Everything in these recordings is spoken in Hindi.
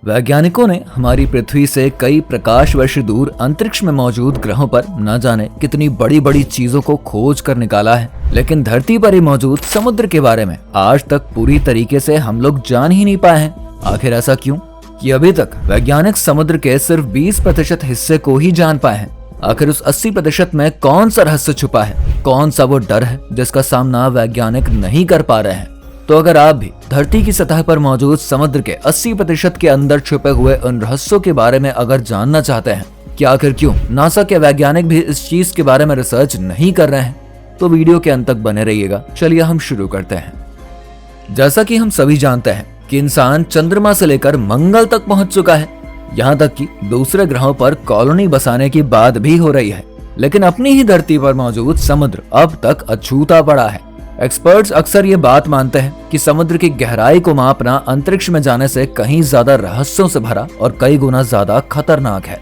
वैज्ञानिकों ने हमारी पृथ्वी से कई प्रकाश वर्ष दूर अंतरिक्ष में मौजूद ग्रहों पर न जाने कितनी बड़ी बड़ी चीजों को खोज कर निकाला है, लेकिन धरती पर ही मौजूद समुद्र के बारे में आज तक पूरी तरीके से हम लोग जान ही नहीं पाए हैं। आखिर ऐसा क्यों कि अभी तक वैज्ञानिक समुद्र के सिर्फ 20% हिस्से को ही जान पाए हैं। आखिर उस 80% में कौन सा रहस्य छुपा है, कौन सा वो डर है जिसका सामना वैज्ञानिक नहीं कर पा रहे हैं। तो अगर आप भी धरती की सतह पर मौजूद समुद्र के 80% के अंदर छुपे हुए उन रहस्यों के बारे में अगर जानना चाहते हैं कि आखिर क्यों नासा के वैज्ञानिक भी इस चीज के बारे में रिसर्च नहीं कर रहे हैं, तो वीडियो के अंत तक बने रहिएगा। चलिए हम शुरू करते हैं। जैसा कि हम सभी जानते हैं कि इंसान चंद्रमा से लेकर मंगल तक पहुंच चुका है, यहाँ तक कि दूसरे ग्रहों पर कॉलोनी बसाने की बात भी हो रही है, लेकिन अपनी ही धरती पर मौजूद समुद्र अब तक अछूता पड़ा है। एक्सपर्ट्स अक्सर ये बात मानते हैं कि समुद्र की गहराई को मापना अंतरिक्ष में जाने से कहीं ज्यादा रहस्यों से भरा और कई गुना ज्यादा खतरनाक है।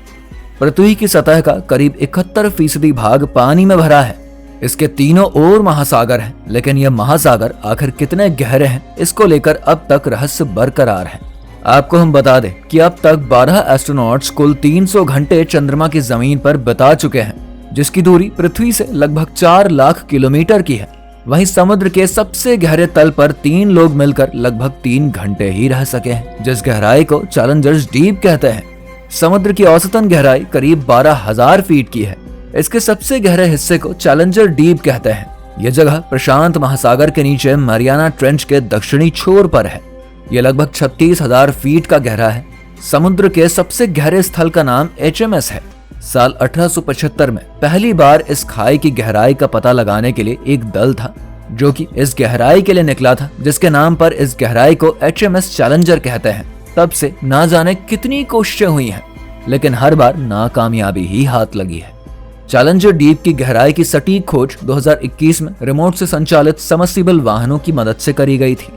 पृथ्वी की सतह का करीब 71% भाग पानी में भरा है। इसके तीनों ओर महासागर हैं, लेकिन ये महासागर आखिर कितने गहरे हैं, इसको लेकर अब तक रहस्य बरकरार है। आपको हम बता दें कि अब तक 12 एस्ट्रोनॉट्स कुल 300 घंटे चंद्रमा की जमीन पर बिता चुके हैं, जिसकी दूरी पृथ्वी से लगभग 4 लाख किलोमीटर की है। वहीं समुद्र के सबसे गहरे तल पर 3 लोग मिलकर लगभग 3 घंटे ही रह सके हैं, जिस गहराई को चैलेंजर्स डीप कहते हैं। समुद्र की औसतन गहराई करीब 12,000 फीट की है। इसके सबसे गहरे हिस्से को चैलेंजर डीप कहते हैं। यह जगह प्रशांत महासागर के नीचे मरियाना ट्रेंच के दक्षिणी छोर पर है। यह लगभग 36,000 फीट का गहरा है। समुद्र के सबसे गहरे स्थल का नाम HMS है। साल 1875 में पहली बार इस खाई की गहराई का पता लगाने के लिए एक दल था, जो कि इस गहराई के लिए निकला था, जिसके नाम पर इस गहराई को HMS चैलेंजर कहते हैं। तब से ना जाने कितनी कोशिशें हुई हैं, लेकिन हर बार नाकामयाबी ही हाथ लगी है। चैलेंजर डीप की गहराई की सटीक खोज 2021 में रिमोट से संचालित सबमर्सिबल वाहनों की मदद से करी गई थी।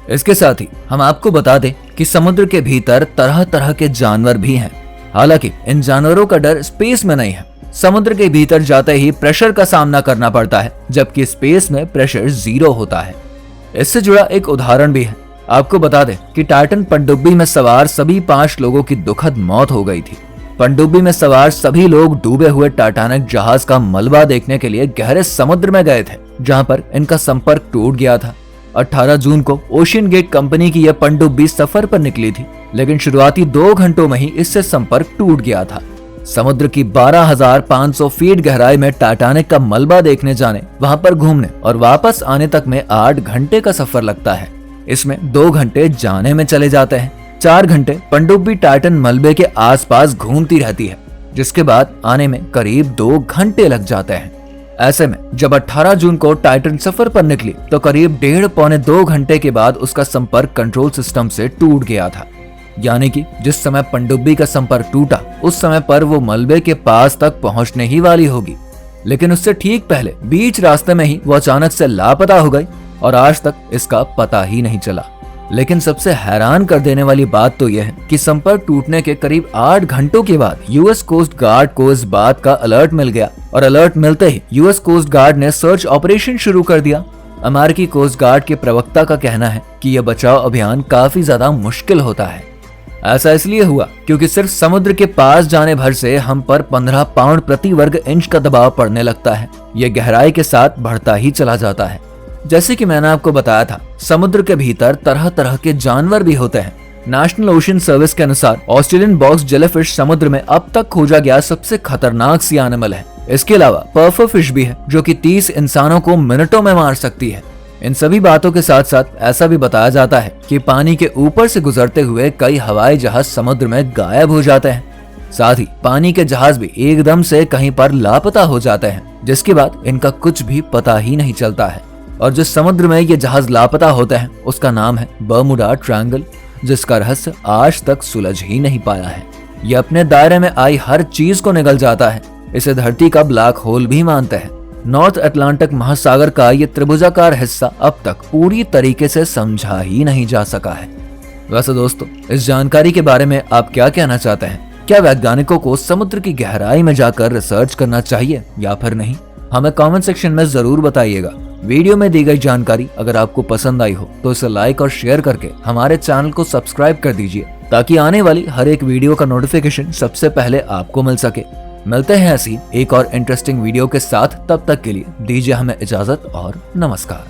इसके साथ ही हम आपको बता दें कि समुद्र के भीतर तरह तरह के जानवर भी हैं। हालांकि इन जानवरों का डर स्पेस में नहीं है। समुद्र के भीतर जाते ही प्रेशर का सामना करना पड़ता है, जबकि स्पेस में प्रेशर 0 होता है। इससे जुड़ा एक उदाहरण भी है। आपको बता दें कि टाइटन पनडुब्बी में सवार सभी 5 लोगों की दुखद मौत हो गई थी। पनडुब्बी में सवार सभी लोग डूबे हुए टाइटैनिक जहाज का मलबा देखने के लिए गहरे समुद्र में गए थे, जहां पर इनका संपर्क टूट गया था। 18 जून को ओशियन गेट कंपनी की यह पनडुब्बी सफर पर निकली थी, लेकिन शुरुआती 2 घंटों में ही इससे संपर्क टूट गया था। समुद्र की 12,500 फीट गहराई में टाइटैनिक का मलबा देखने जाने, वहां पर घूमने और वापस आने तक में 8 घंटे का सफर लगता है। इसमें 2 घंटे जाने में चले जाते हैं। 4 घंटे पनडुब्बी टाइटन मलबे के आसपास घूमती रहती है, जिसके बाद आने में करीब 2 घंटे लग जाते हैं। ऐसे में जब 18 जून को टाइटन सफर पर निकली तो करीब 1.5-2 घंटे के बाद उसका संपर्क कंट्रोल सिस्टम से टूट गया था। यानी कि जिस समय पनडुब्बी का संपर्क टूटा, उस समय पर वो मलबे के पास तक पहुंचने ही वाली होगी, लेकिन उससे ठीक पहले बीच रास्ते में ही वो अचानक से लापता हो गई और आज तक इसका पता ही नहीं चला। लेकिन सबसे हैरान कर देने वाली बात तो यह है कि संपर्क टूटने के करीब 8 घंटों के बाद यूएस कोस्ट गार्ड को इस बात का अलर्ट मिल गया और अलर्ट मिलते ही यूएस कोस्ट गार्ड ने सर्च ऑपरेशन शुरू कर दिया। अमेरिकी कोस्ट गार्ड के प्रवक्ता का कहना है कि यह बचाव अभियान काफी ज्यादा मुश्किल होता है। ऐसा इसलिए हुआ क्योंकि सिर्फ समुद्र के पास जाने भर से हम पर 15 पाउंड प्रति वर्ग इंच का दबाव पड़ने लगता है। यह गहराई के साथ बढ़ता ही चला जाता है। जैसे कि मैंने आपको बताया था, समुद्र के भीतर तरह तरह के जानवर भी होते हैं। नेशनल ओशन सर्विस के अनुसार ऑस्ट्रेलियन बॉक्स जेलीफिश समुद्र में अब तक खोजा गया सबसे खतरनाक सी एनिमल है। इसके अलावा पर्फर फिश भी है, जो कि 30 इंसानों को मिनटों में मार सकती है। इन सभी बातों के साथ साथ ऐसा भी बताया जाता है कि पानी के ऊपर से गुजरते हुए कई हवाई जहाज समुद्र में गायब हो जाते हैं। साथ ही पानी के जहाज भी एकदम से कहीं पर लापता हो जाते हैं, जिसके बाद इनका कुछ भी पता ही नहीं चलता है। और जिस समुद्र में ये जहाज लापता होते हैं उसका नाम है बर्मुडा ट्रायंगल, जिसका रहस्य आज तक सुलझ ही नहीं पाया है। ये अपने दायरे में आई हर चीज को निगल जाता है। इसे धरती का ब्लैक होल भी मानते हैं। नॉर्थ अटलांटिक महासागर का ये त्रिभुजाकार हिस्सा अब तक पूरी तरीके से समझा ही नहीं जा सका है। वैसे दोस्तों, इस जानकारी के बारे में आप क्या कहना चाहते हैं? क्या वैज्ञानिकों को समुद्र की गहराई में जाकर रिसर्च करना चाहिए या फिर नहीं? हमें कमेंट सेक्शन में जरूर बताइएगा। वीडियो में दी गई जानकारी अगर आपको पसंद आई हो तो इसे लाइक और शेयर करके हमारे चैनल को सब्सक्राइब कर दीजिए ताकि आने वाली हर एक वीडियो का नोटिफिकेशन सबसे पहले आपको मिल सके। मिलते हैं ऐसी एक और इंटरेस्टिंग वीडियो के साथ, तब तक के लिए दीजिए हमें इजाजत और नमस्कार।